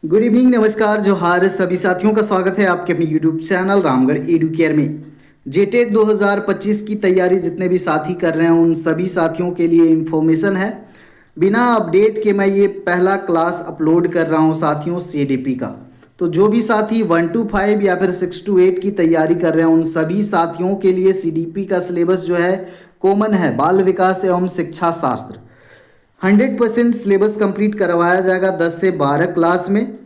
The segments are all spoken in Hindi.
गुड इवनिंग, नमस्कार, जोहार सभी साथियों का स्वागत है आपके अपने YouTube channel Ramgarh edu care में। जेटेट 2025 की तैयारी जितने भी साथी कर रहे हैं उन सभी साथियों के लिए इन्फॉर्मेशन है। बिना अपडेट के मैं ये पहला क्लास अपलोड कर रहा हूँ साथियों सीडीपी का। तो जो भी साथी 1 to 5 या फिर 6 to 8 की तैयारी कर रहे हैं उन सभी साथियों के लिए सीडीपी का सिलेबस जो है कॉमन है। बाल विकास एवं शिक्षा शास्त्र 100% सिलेबस कंप्लीट करवाया जाएगा 10 से 12 क्लास में।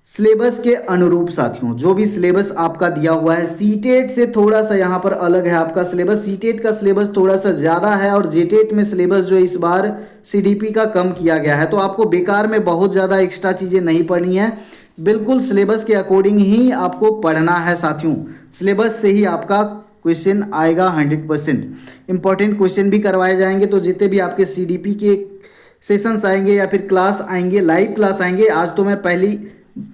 सिलेबस के अनुरूप साथियों जो भी सिलेबस आपका दिया हुआ है, सीटेट से थोड़ा सा यहाँ पर अलग है आपका सिलेबस। सीटेट का सिलेबस थोड़ा सा ज़्यादा है और जेटेट में सिलेबस जो इस बार सीडीपी का कम किया गया है। तो आपको बेकार में बहुत ज़्यादा एक्स्ट्रा चीज़ें नहीं पढ़नी है, बिल्कुल सिलेबस के अकॉर्डिंग ही आपको पढ़ना है साथियों। सिलेबस से ही आपका क्वेश्चन आएगा 100%। इंपॉर्टेंट क्वेश्चन भी करवाए जाएंगे। तो जितने भी आपके सीडीपी के सेशंस आएंगे या फिर क्लास आएंगे, लाइव क्लास आएंगे। आज तो मैं पहली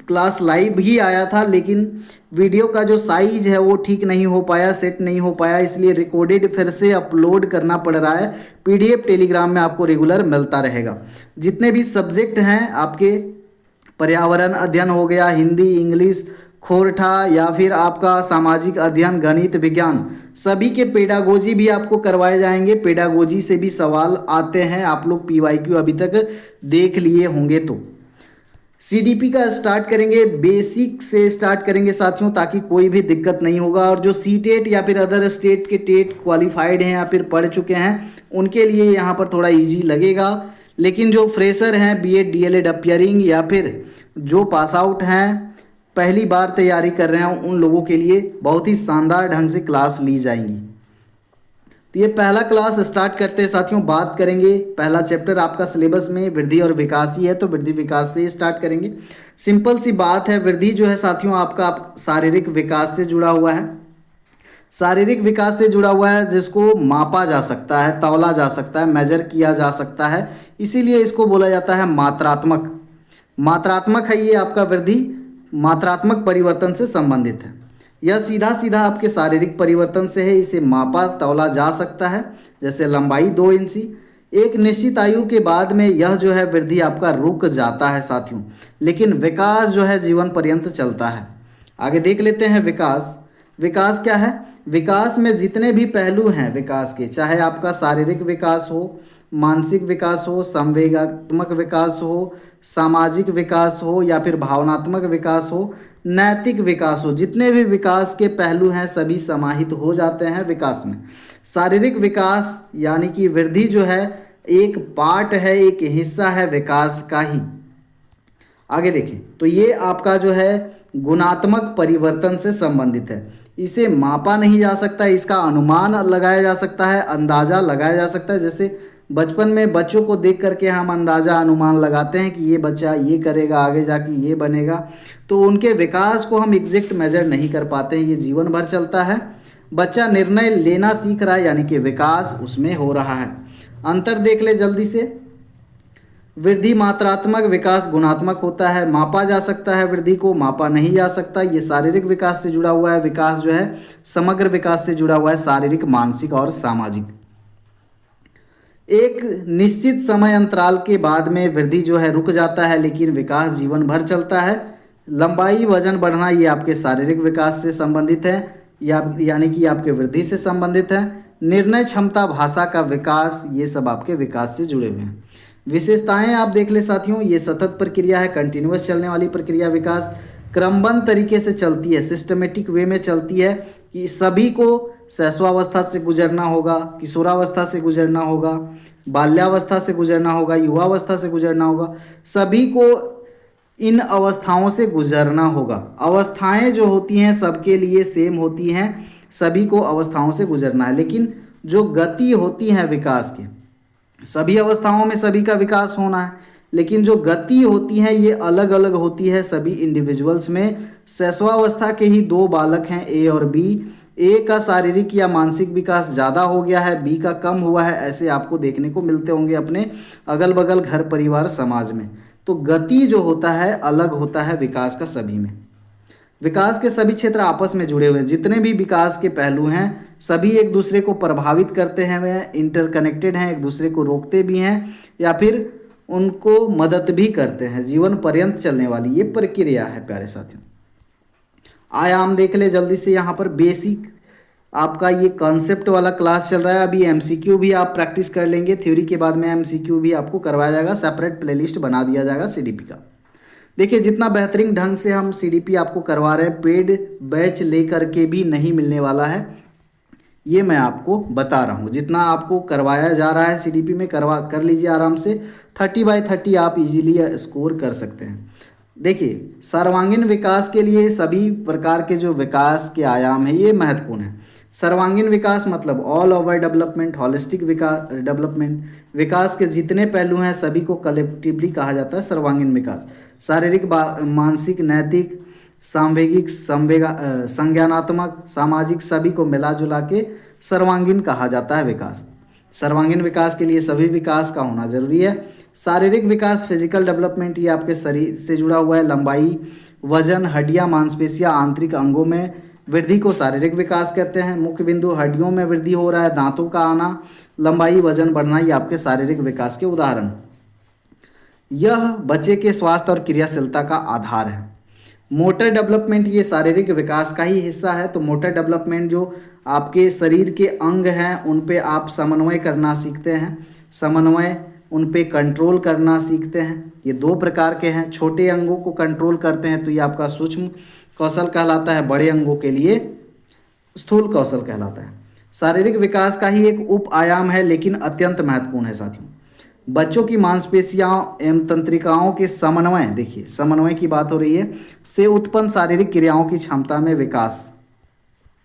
क्लास लाइव ही आया था, लेकिन वीडियो का जो साइज है वो ठीक नहीं हो पाया, सेट नहीं हो पाया, इसलिए रिकॉर्डेड फिर से अपलोड करना पड़ रहा है। पीडीएफ टेलीग्राम में आपको रेगुलर मिलता रहेगा। जितने भी सब्जेक्ट हैं आपके, पर्यावरण अध्ययन हो गया, हिंदी, इंग्लिश, खोरठा या फिर आपका सामाजिक अध्ययन, गणित, विज्ञान, सभी के पेडागोजी भी आपको करवाए जाएंगे। पेडागोजी से भी सवाल आते हैं, आप लोग पीवाईक्यू अभी तक देख लिए होंगे। तो सीडीपी का स्टार्ट करेंगे, बेसिक से स्टार्ट करेंगे साथियों, ताकि कोई भी दिक्कत नहीं होगा। और जो सीटेट या फिर अदर स्टेट के टेट क्वालिफाइड हैं या फिर पढ़ चुके हैं उनके लिए यहाँ पर थोड़ा इजी लगेगा। लेकिन जो फ्रेशर हैं, बीएड डीएलएड अपियरिंग या फिर जो पास आउट हैं, पहली बार तैयारी कर रहे हैं, उन लोगों के लिए बहुत ही शानदार ढंग से क्लास ली जाएंगी। तो ये पहला क्लास स्टार्ट करते हैं साथियों। बात करेंगे, पहला चैप्टर आपका सिलेबस में वृद्धि और विकास ही है, तो वृद्धि विकास से स्टार्ट करेंगे। सिंपल सी बात है, वृद्धि जो है साथियों आपका शारीरिक विकास से जुड़ा हुआ है। शारीरिक विकास से जुड़ा हुआ है जिसको मापा जा सकता है, तौला जा सकता है, मेजर किया जा सकता है, इसीलिए इसको बोला जाता है मात्रात्मक। मात्रात्मक है ये आपका वृद्धि, मात्रात्मक परिवर्तन से संबंधित है। यह सीधा सीधा आपके शारीरिक परिवर्तन से है, इसे मापा तौला जा सकता है। जैसे लंबाई 2 इंची, एक निश्चित आयु के बाद में यह जो है वृद्धि आपका रुक जाता है साथियों, लेकिन विकास जो है जीवन पर्यंत चलता है। आगे देख लेते हैं विकास। विकास क्या है? विकास में जितने भी पहलू हैं विकास के, चाहे आपका शारीरिक विकास हो, मानसिक विकास हो, संवेगात्मक विकास हो, सामाजिक विकास हो या फिर भावनात्मक विकास हो, नैतिक विकास हो, जितने भी विकास के पहलू हैं सभी समाहित हो जाते हैं विकास में। शारीरिक विकास यानी कि वृद्धि जो है एक पार्ट है, एक हिस्सा है विकास का ही। आगे देखें तो ये आपका जो है गुणात्मक परिवर्तन से संबंधित है। इसे मापा नहीं जा सकता, इसका अनुमान लगाया जा सकता है, अंदाजा लगाया जा सकता है। जैसे बचपन में बच्चों को देख करके हम अंदाजा अनुमान लगाते हैं कि ये बच्चा ये करेगा, आगे जाके ये बनेगा। तो उनके विकास को हम एग्जैक्ट मेजर नहीं कर पाते हैं, ये जीवन भर चलता है। बच्चा निर्णय लेना सीख रहा है यानी कि विकास उसमें हो रहा है। अंतर देख ले जल्दी से। वृद्धि मात्रात्मक, विकास गुणात्मक होता है। मापा जा सकता है, वृद्धि को मापा नहीं जा सकता। ये शारीरिक विकास से जुड़ा हुआ है। विकास जो है समग्र विकास से जुड़ा हुआ है, शारीरिक, मानसिक और सामाजिक। एक निश्चित समय अंतराल के बाद में वृद्धि जो है रुक जाता है, लेकिन विकास जीवन भर चलता है। लंबाई, वजन बढ़ना ये आपके शारीरिक विकास से संबंधित है, यानी कि आपके वृद्धि से संबंधित है। निर्णय क्षमता, भाषा का विकास, ये सब आपके विकास से जुड़े हुए हैं। विशेषताएं आप देख ले साथियों, ये सतत प्रक्रिया है, कंटिन्यूअस चलने वाली प्रक्रिया। विकास क्रमबद्ध तरीके से चलती है, सिस्टमेटिक वे में चलती है कि सभी को शैशवावस्था से गुजरना होगा, किशोरावस्था से गुजरना होगा, बाल्यावस्था से गुजरना होगा, युवावस्था से गुजरना होगा। सभी को इन अवस्थाओं से गुजरना होगा। अवस्थाएं जो होती हैं सबके लिए सेम होती हैं, सभी को अवस्थाओं से गुजरना है। लेकिन जो गति होती है विकास की, सभी अवस्थाओं में सभी का विकास होना है, लेकिन जो गति होती है ये अलग अलग होती है सभी इंडिविजुअल्स में। शैशवावस्था के ही 2 बालक हैं, ए और बी। ए का शारीरिक या मानसिक विकास ज़्यादा हो गया है, बी का कम हुआ है। ऐसे आपको देखने को मिलते होंगे अपने अगल बगल, घर परिवार, समाज में। तो गति जो होता है अलग होता है विकास का सभी में। विकास के सभी क्षेत्र आपस में जुड़े हुए हैं। जितने भी विकास के पहलू हैं सभी एक दूसरे को प्रभावित करते हैं, वे इंटरकनेक्टेड हैं, एक दूसरे को रोकते भी हैं या फिर उनको मदद भी करते हैं। जीवन पर्यंत चलने वाली ये प्रक्रिया है प्यारे साथियों। आयाम देख ले जल्दी से। यहाँ पर बेसिक आपका ये कॉन्सेप्ट वाला क्लास चल रहा है। अभी एमसीक्यू भी आप प्रैक्टिस कर लेंगे, थ्योरी के बाद में एमसीक्यू भी आपको करवाया जाएगा, सेपरेट प्लेलिस्ट बना दिया जाएगा सीडीपी का। देखिए जितना बेहतरीन ढंग से हम सीडीपी आपको करवा रहे हैं, पेड बैच लेकर के भी नहीं मिलने वाला है, ये मैं आपको बता रहा हूँ। जितना आपको करवाया जा रहा है सीडीपी में कर लीजिए आराम से। 30/30 आप इजीली स्कोर कर सकते हैं। देखिए सर्वांगीण विकास के लिए सभी प्रकार के जो विकास के आयाम हैं ये महत्वपूर्ण है। सर्वांगीण विकास मतलब ऑल ओवर डेवलपमेंट, हॉलिस्टिक विकास डेवलपमेंट, विकास के जितने पहलू हैं सभी को कलेक्टिवली कहा जाता है सर्वांगीण विकास। शारीरिक, मानसिक, नैतिक, सांवेगिक, संज्ञानात्मक, सामाजिक सभी को मिला जुला के सर्वांगीण कहा जाता है विकास। सर्वांगीण विकास के लिए सभी विकास का होना जरूरी है। शारीरिक विकास, फिजिकल डेवलपमेंट, ये आपके शरीर से जुड़ा हुआ है। लंबाई, वजन, हड्डियां, मांसपेशियां, आंतरिक अंगों में वृद्धि को शारीरिक विकास कहते हैं। मुख्य बिंदु हड्डियों में वृद्धि हो रहा है, दांतों का आना, लंबाई, वजन बढ़ना, ये आपके शारीरिक विकास के उदाहरण। यह बच्चे के स्वास्थ्य और क्रियाशीलता का आधार है। मोटर डेवलपमेंट ये शारीरिक विकास का ही हिस्सा है। तो मोटर डेवलपमेंट जो आपके शरीर के अंग हैं उन पे आप समन्वय करना सीखते हैं, समन्वय उन पे कंट्रोल करना सीखते हैं। ये 2 प्रकार के हैं। छोटे अंगों को कंट्रोल करते हैं तो ये आपका सूक्ष्म कौशल कहलाता है, बड़े अंगों के लिए स्थूल कौशल कहलाता है। शारीरिक विकास का ही एक उप आयाम है लेकिन अत्यंत महत्वपूर्ण है साथियों। बच्चों की मांसपेशियों एवं तंत्रिकाओं के समन्वय, देखिए समन्वय की बात हो रही है, से उत्पन्न शारीरिक क्रियाओं की क्षमता में विकास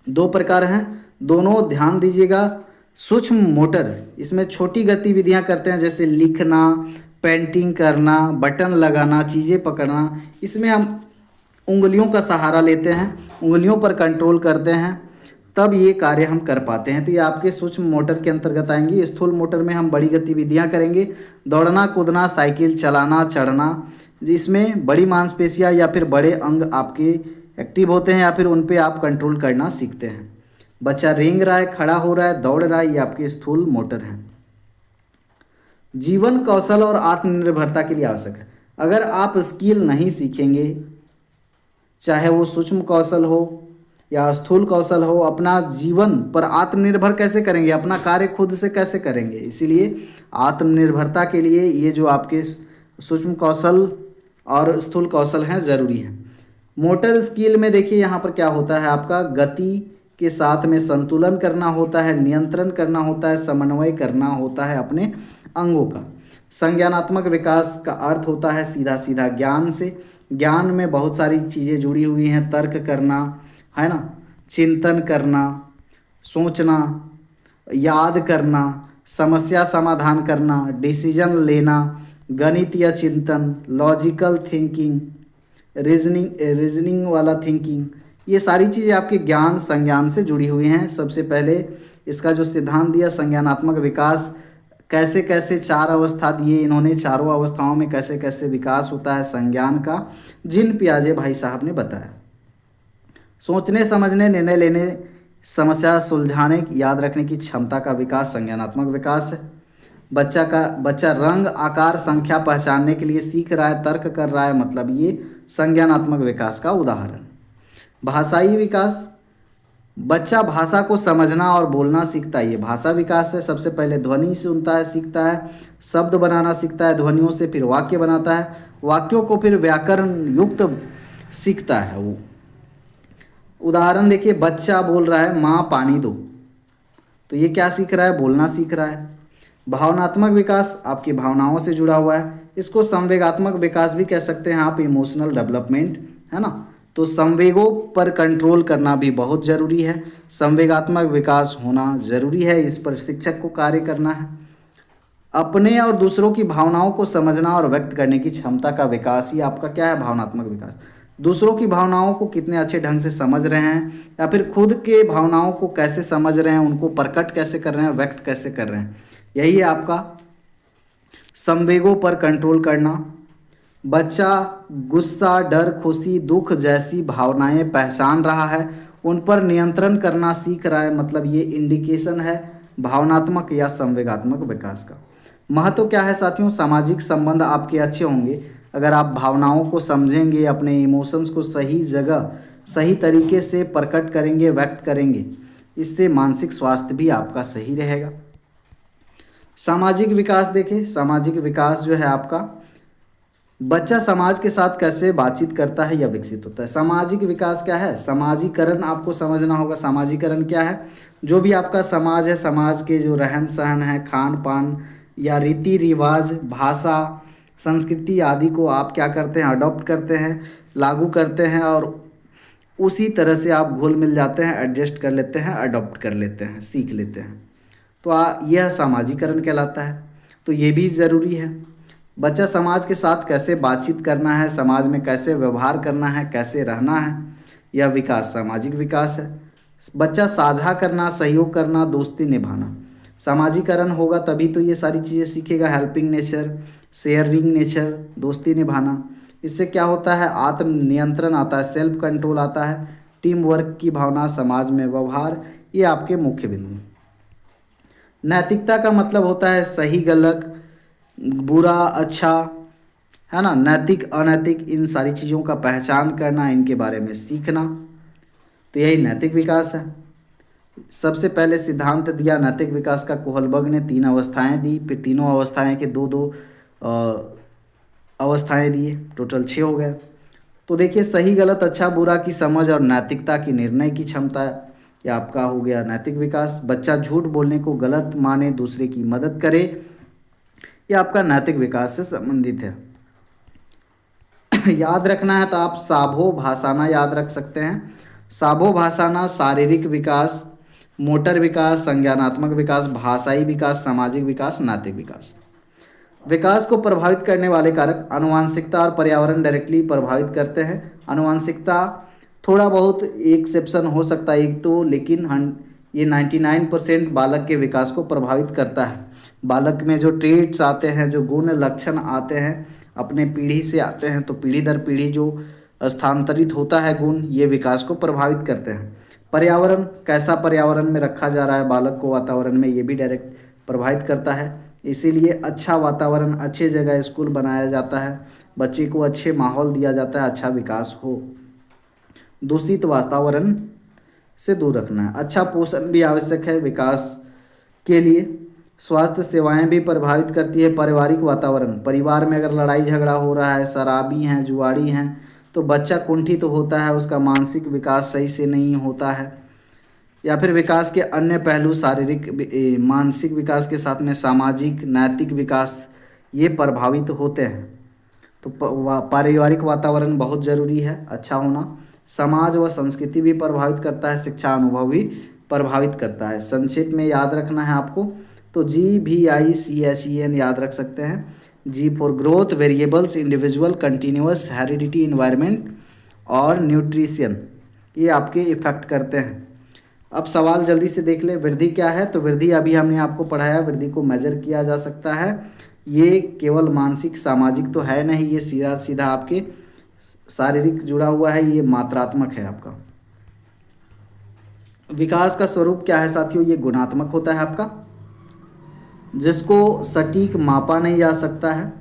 2 प्रकार हैं। दोनों ध्यान दीजिएगा। सूक्ष्म मोटर, इसमें छोटी गतिविधियां करते हैं जैसे लिखना, पेंटिंग करना, बटन लगाना, चीज़ें पकड़ना। इसमें हम उंगलियों का सहारा लेते हैं, उंगलियों पर कंट्रोल करते हैं, तब ये कार्य हम कर पाते हैं। तो ये आपके सूक्ष्म मोटर के अंतर्गत आएंगी। स्थूल मोटर में हम बड़ी गतिविधियां करेंगे, दौड़ना, कूदना, साइकिल चलाना, चढ़ना, जिसमें बड़ी मांसपेशियां या फिर बड़े अंग आपके एक्टिव होते हैं या फिर उन पे आप कंट्रोल करना सीखते हैं। बच्चा रेंग रहा है, खड़ा हो रहा है, दौड़ रहा है, ये आपके स्थूल मोटर हैं। जीवन कौशल और आत्मनिर्भरता के लिए आवश्यक है। अगर आप स्किल नहीं सीखेंगे, चाहे वो सूक्ष्म कौशल हो या स्थूल कौशल हो, अपना जीवन पर आत्मनिर्भर कैसे करेंगे, अपना कार्य खुद से कैसे करेंगे। इसीलिए आत्मनिर्भरता के लिए ये जो आपके सूक्ष्म कौशल और स्थूल कौशल हैं ज़रूरी हैं। मोटर स्किल में देखिए यहाँ पर क्या होता है, आपका गति के साथ में संतुलन करना होता है, नियंत्रण करना होता है, समन्वय करना होता है अपने अंगों का। संज्ञानात्मक विकास का अर्थ होता है सीधा सीधा ज्ञान से। ज्ञान में बहुत सारी चीज़ें जुड़ी हुई हैं, तर्क करना है ना, चिंतन करना, सोचना, याद करना, समस्या समाधान करना, डिसीजन लेना, गणित या चिंतन, लॉजिकल थिंकिंग, रीजनिंग वाला थिंकिंग, ये सारी चीज़ें आपके ज्ञान संज्ञान से जुड़ी हुई हैं। सबसे पहले इसका जो सिद्धांत दिया संज्ञानात्मक विकास, कैसे कैसे 4 अवस्था दिए इन्होंने, चारों अवस्थाओं में कैसे कैसे विकास होता है संज्ञान का, जिन पियाजे भाई साहब ने बताया। सोचने समझने, निर्णय लेने, समस्या सुलझाने, याद रखने की क्षमता का विकास संज्ञानात्मक विकास है। बच्चा रंग, आकार, संख्या पहचानने के लिए सीख रहा है, तर्क कर रहा है, मतलब ये संज्ञानात्मक विकास का उदाहरण। भाषाई विकास, बच्चा भाषा को समझना और बोलना सीखता है, ये भाषा विकास है। सबसे पहले ध्वनि सुनता है, सीखता है, शब्द बनाना सीखता है ध्वनियों से, फिर वाक्य बनाता है, वाक्यों को फिर व्याकरण युक्त सीखता है वो। उदाहरण देखिए, बच्चा बोल रहा है माँ पानी दो, तो ये क्या सीख रहा है, बोलना सीख रहा है। भावनात्मक विकास आपकी भावनाओं से जुड़ा हुआ है, इसको संवेगात्मक विकास भी कह सकते हैं आप, इमोशनल डेवलपमेंट है ना। तो संवेगों पर कंट्रोल करना भी बहुत ज़रूरी है, संवेगात्मक विकास होना ज़रूरी है, इस पर शिक्षक को कार्य करना है। अपने और दूसरों की भावनाओं को समझना और व्यक्त करने की क्षमता का विकास ही आपका क्या है, भावनात्मक विकास। दूसरों की भावनाओं को कितने अच्छे ढंग से समझ रहे हैं या फिर खुद के भावनाओं को कैसे समझ रहे हैं, उनको प्रकट कैसे कर रहे हैं, व्यक्त कैसे कर रहे हैं, यही है आपका संवेगों पर कंट्रोल करना। बच्चा गुस्सा, डर, खुशी, दुख जैसी भावनाएं पहचान रहा है, उन पर नियंत्रण करना सीख रहा है, मतलब ये इंडिकेशन है भावनात्मक या संवेगात्मक विकास का। महत्व क्या है साथियों, सामाजिक संबंध आपके अच्छे होंगे अगर आप भावनाओं को समझेंगे, अपने इमोशंस को सही जगह सही तरीके से प्रकट करेंगे, व्यक्त करेंगे, इससे मानसिक स्वास्थ्य भी आपका सही रहेगा। सामाजिक विकास देखें, सामाजिक विकास जो है आपका, बच्चा समाज के साथ कैसे बातचीत करता है या विकसित होता है। सामाजिक विकास क्या है, समाजीकरण आपको समझना होगा। समाजीकरण क्या है, जो भी आपका समाज है, समाज के जो रहन सहन है, खान पान या रीति रिवाज, भाषा, संस्कृति आदि को आप क्या करते हैं, अडॉप्ट करते हैं, लागू करते हैं और उसी तरह से आप घुल मिल जाते हैं, एडजस्ट कर लेते हैं, अडॉप्ट कर लेते हैं, सीख लेते हैं। तो यह सामाजीकरण कहलाता है। तो ये भी ज़रूरी है। बच्चा समाज के साथ कैसे बातचीत करना है, समाज में कैसे व्यवहार करना है, कैसे रहना है, यह विकास सामाजिक विकास है। बच्चा साझा करना, सहयोग करना, दोस्ती निभाना, सामाजिकरण होगा तभी तो ये सारी चीज़ें सीखेगा। हेल्पिंग नेचर, शेयरिंग नेचर, दोस्ती निभाना, इससे क्या होता है, आत्म नियंत्रण आता है, सेल्फ कंट्रोल आता है, टीम वर्क की भावना, समाज में व्यवहार, ये आपके मुख्य बिंदु। नैतिकता का मतलब होता है सही गलत, बुरा अच्छा, है ना, नैतिक अनैतिक, इन सारी चीज़ों का पहचान करना, इनके बारे में सीखना, तो यही नैतिक विकास है। सबसे पहले सिद्धांत दिया नैतिक विकास का कोहलबर्ग ने, 3 अवस्थाएं दी, फिर तीनों अवस्थाएं के दो दो अवस्थाएं दिए, टोटल 6 हो गए। तो देखिए, सही गलत अच्छा बुरा की समझ और नैतिकता की निर्णय की क्षमता, ये आपका हो गया नैतिक विकास। बच्चा झूठ बोलने को गलत माने, दूसरे की मदद करे, ये आपका नैतिक विकास से संबंधित है। याद रखना है तो आप साभो भाषाना याद रख सकते हैं। साभो भाषाना शारीरिक विकास, मोटर विकास, संज्ञानात्मक विकास, भाषाई विकास, सामाजिक विकास, नैतिक विकास। विकास को प्रभावित करने वाले कारक आनुवांशिकता और पर्यावरण डायरेक्टली प्रभावित करते हैं। आनुवांशिकता थोड़ा बहुत एक्सेप्शन हो सकता है एक तो, लेकिन ये 99% बालक के विकास को प्रभावित करता है। बालक में जो ट्रेट्स आते हैं, जो गुण लक्षण आते हैं, अपने पीढ़ी से आते हैं, तो पीढ़ी दर पीढ़ी जो स्थानांतरित होता है गुण, ये विकास को प्रभावित करते हैं। पर्यावरण, कैसा पर्यावरण में रखा जा रहा है बालक को वातावरण में, ये भी डायरेक्ट प्रभावित करता है। इसीलिए अच्छा वातावरण, अच्छे जगह स्कूल बनाया जाता है, बच्चे को अच्छे माहौल दिया जाता है, अच्छा विकास हो। दूषित वातावरण से दूर रखना है। अच्छा पोषण भी आवश्यक है विकास के लिए। स्वास्थ्य सेवाएं भी प्रभावित करती है। पारिवारिक वातावरण, परिवार में अगर लड़ाई झगड़ा हो रहा है, शराबी हैं, जुआड़ी हैं, तो बच्चा कुंठित तो होता है, उसका मानसिक विकास सही से नहीं होता है। या फिर विकास के अन्य पहलू, शारीरिक मानसिक विकास के साथ में सामाजिक नैतिक विकास, ये प्रभावित होते हैं। तो पारिवारिक वातावरण बहुत ज़रूरी है, अच्छा होना। समाज व संस्कृति भी प्रभावित करता है, शिक्षा अनुभव भी प्रभावित करता है। संक्षेप में याद रखना है आपको, तो GVICSEN याद रख सकते हैं। G for growth, variables, individual, continuous, heredity, environment और न्यूट्रिशन, ये आपके इफेक्ट करते हैं। अब सवाल जल्दी से देख ले, वृद्धि क्या है, तो वृद्धि अभी हमने आपको पढ़ाया, वृद्धि को मेजर किया जा सकता है। ये केवल मानसिक सामाजिक तो है नहीं, ये सीधा सीधा आपके शारीरिक जुड़ा हुआ है, ये मात्रात्मक है आपका। विकास का स्वरूप क्या है साथियों, ये गुणात्मक होता है आपका, जिसको सटीक मापा नहीं जा सकता है,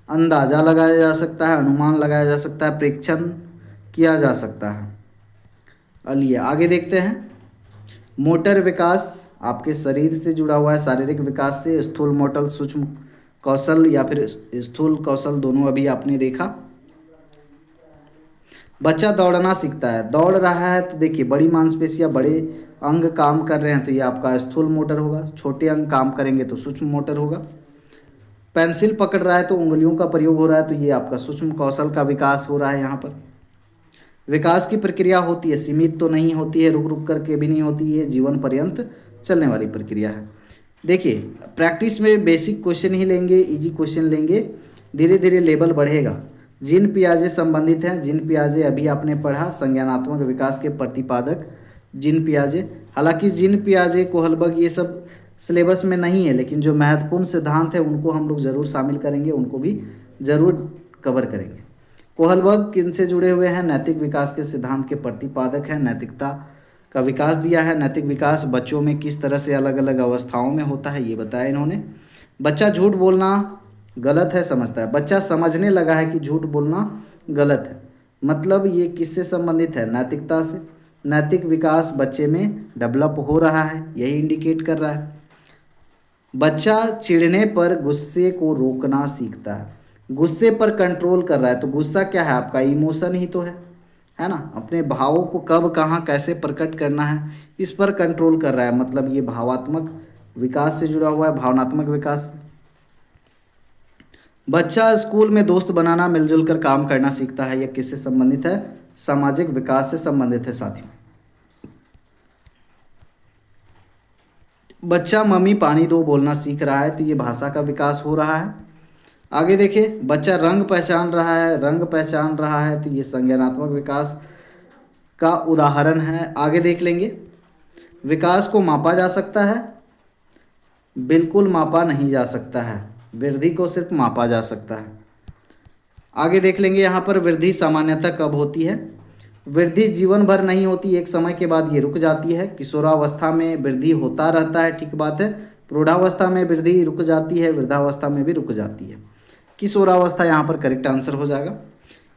अंदाजा लगाया जा सकता है, अनुमान लगाया जा सकता है, प्रेक्षण किया जा सकता है। चलिए आगे देखते हैं। मोटर विकास आपके शरीर से जुड़ा हुआ है, शारीरिक विकास से। स्थूल मोटर, सूक्ष्म कौशल या फिर स्थूल कौशल, दोनों अभी आपने देखा। बच्चा दौड़ना सीखता है, दौड़ रहा है, तो देखिए बड़ी मांसपेशियां, बड़े अंग काम कर रहे हैं, तो ये आपका स्थूल मोटर होगा। छोटे अंग काम करेंगे तो सूक्ष्म मोटर होगा। पेंसिल पकड़ रहा है तो उंगलियों का प्रयोग हो रहा है, तो ये आपका सूक्ष्म कौशल का विकास हो रहा है। यहाँ पर विकास की प्रक्रिया होती है, सीमित तो नहीं होती है, रुक रुक करके भी नहीं होती है, जीवन पर्यंत चलने वाली प्रक्रिया है। देखिए प्रैक्टिस में बेसिक क्वेश्चन ही लेंगे, इजी क्वेश्चन लेंगे, धीरे धीरे लेवल बढ़ेगा। जीन पियाजे संबंधित हैं। जीन पियाजे अभी आपने पढ़ा, संज्ञानात्मक विकास के प्रतिपादक जीन पियाजे। हालांकि जीन पियाजे, कोहलबर्ग, ये सब सिलेबस में नहीं है, लेकिन जो महत्वपूर्ण सिद्धांत है उनको हम लोग ज़रूर शामिल करेंगे, उनको भी ज़रूर कवर करेंगे। कोहलबर्ग किन से जुड़े हुए हैं, नैतिक विकास के सिद्धांत के प्रतिपादक हैं। नैतिकता का विकास दिया है। नैतिक विकास बच्चों में किस तरह से अलग अलग अवस्थाओं में होता है ये बताया इन्होंने। बच्चा झूठ बोलना गलत है समझता है, बच्चा समझने लगा है कि झूठ बोलना गलत है, मतलब ये किससे संबंधित है, नैतिकता से। नैतिक विकास बच्चे में डेवलप हो रहा है, यही इंडिकेट कर रहा है। बच्चा चिढ़ने पर गुस्से को रोकना सीखता है, गुस्से पर कंट्रोल कर रहा है। तो गुस्सा क्या है, आपका इमोशन ही तो है ना। अपने भावों को कब कहाँ कैसे प्रकट करना है इस पर कंट्रोल कर रहा है, मतलब ये भावात्मक विकास से जुड़ा हुआ है, भावनात्मक विकास। बच्चा स्कूल में दोस्त बनाना मिलजुल कर काम करना सीखता है, यह किससे संबंधित है, सामाजिक विकास से संबंधित है साथियों। बच्चा मम्मी पानी दो बोलना सीख रहा है, तो ये भाषा का विकास हो रहा है। आगे देखिए, बच्चा रंग पहचान रहा है, रंग पहचान रहा है, तो ये संज्ञानात्मक विकास का उदाहरण है। आगे देख लेंगे, विकास को मापा जा सकता है, बिल्कुल मापा नहीं जा सकता है, वृद्धि को सिर्फ मापा जा सकता है। आगे देख लेंगे, यहाँ पर वृद्धि सामान्यतः कब होती है, वृद्धि जीवन भर नहीं होती, एक समय के बाद ये रुक जाती है। किशोरावस्था में वृद्धि होता रहता है, ठीक बात है। प्रौढ़ावस्था में वृद्धि रुक जाती है, वृद्धावस्था में भी रुक जाती है। किशोरावस्था यहाँ पर करेक्ट आंसर हो जाएगा।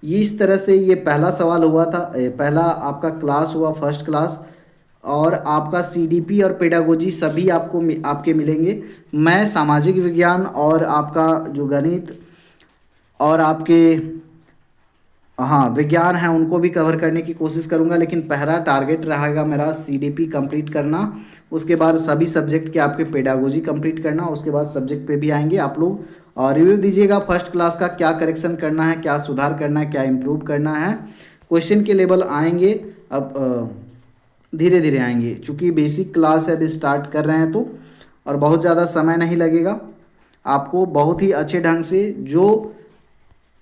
ये इस तरह से ये पहला सवाल हुआ था, पहला आपका क्लास हुआ फर्स्ट क्लास, और आपका सीडीपी और पेडागोजी सभी आपके मिलेंगे। मैं सामाजिक विज्ञान और आपका जो गणित और आपके हाँ विज्ञान है उनको भी कवर करने की कोशिश करूंगा, लेकिन पहला टारगेट रहेगा मेरा सीडीपी कंप्लीट करना, उसके बाद सभी सब्जेक्ट के आपके पेडागोजी कंप्लीट करना, उसके बाद सब्जेक्ट पे भी आएंगे आप लोग। और रिव्यू दीजिएगा फर्स्ट क्लास का, क्या करेक्शन करना है, क्या सुधार करना है, क्या इम्प्रूव करना है। क्वेश्चन के लेवल आएंगे अब धीरे धीरे आएंगे, चूँकि बेसिक क्लास है अभी स्टार्ट कर रहे हैं तो, और बहुत ज़्यादा समय नहीं लगेगा। आपको बहुत ही अच्छे ढंग से जो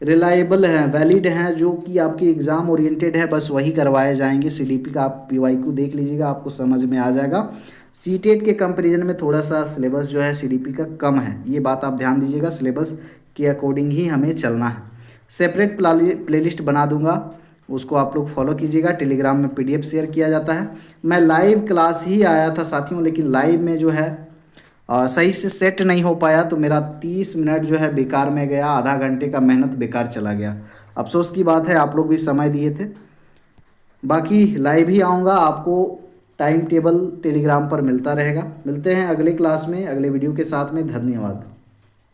रिलायबल हैं, वैलिड हैं, जो कि आपकी एग्ज़ाम ओरिएंटेड है, बस वही करवाए जाएंगे। सीडीपी का आप पीवाईक्यू देख लीजिएगा, आपको समझ में आ जाएगा। सीटेट के कंपैरिजन में थोड़ा सा सिलेबस जो है सीडीपी का कम है, ये बात आप ध्यान दीजिएगा। सिलेबस के अकॉर्डिंग ही हमें चलना है। सेपरेट प्लेलिस्ट बना दूंगा, उसको आप लोग फॉलो कीजिएगा। टेलीग्राम में पीडीएफ शेयर किया जाता है। मैं लाइव क्लास ही आया था साथियों, लेकिन लाइव में जो है सही से सेट नहीं हो पाया, तो मेरा 30 मिनट जो है बेकार में गया, आधा घंटे का मेहनत बेकार चला गया। अफसोस की बात है, आप लोग भी समय दिए थे। बाकी लाइव ही आऊँगा, आपको टाइम टेबल टेलीग्राम पर मिलता रहेगा। मिलते हैं अगले क्लास में अगले वीडियो के साथ में। धन्यवाद।